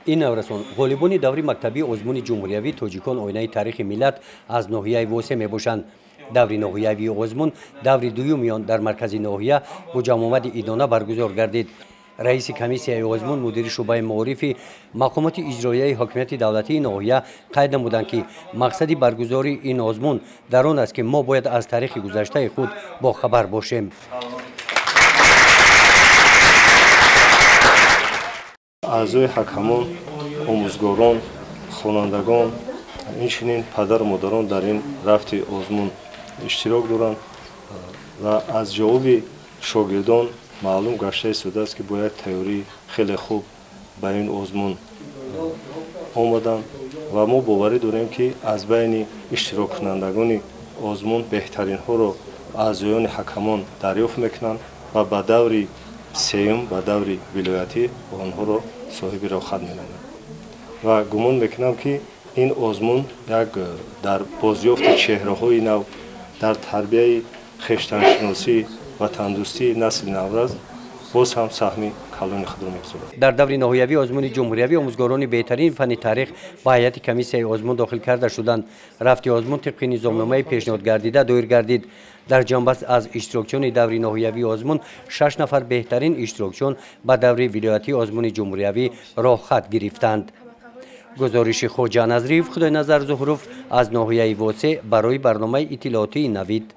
این نورسان غالبان دوری مکتبی آزمون جمهوریوی تاجیکان آینه تاریخ ملت از ناحیه واسه میباشند. دوری ناحیوی آزمون دوری دویمیان در مرکز ناحیه با جمع آمد ایدانه برگزار گردید. رئیس کمیسیای آزمون مدیر شعبه معارف مقامات اجرایی حاکمیت دولتی ناحیه قید نمودند که مقصد برگزاری این آزمون در آن است که ما باید از تاریخ گذشته خود با خبر باشیم. اعضای حکمان، آموزگاران، خوانندگان، اینچنین پدر و مادران در این رفت آزمون اشتراک دارند و از جواب شاگردان معلوم گشته شده است که باید تئوری خیلی خوب به این آزمون آمدند و ما باوری داریم که از بین اشتراک کنندگان آزمون بهترین ها را اعضایان حکمان دریافت میکنند و به دوری سیوم به دوری ولایتی آنها را صاحب راحت می‌نامند و گمان میکنم که این آزمون یک در بازیافت چهره‌های نو در تربیت خویشتن‌شناسی و تندرستی نسل نوروز باز هم سهمی کلان خود را می‌گذارد. در دور نهایوی آزمون جمهوریوی آموزگاران بهترین فن تاریخ با هیئت کمیسیای آزمون داخل کرده شدند. رفت آزمون طبق نظامنامه پیشنهاد گردیده دایر گردید. در جنبش از اشتراکچیان دور نهایوی آزمون 6 نفر بهترین اشتراکچیان به دور ولایتی آزمون جمهوریوی راه خط گرفتند. گزارش خوجا نظریف خدای نظر ظهروف از ناحیه واسه برای برنامه اطلاعاتی نوید.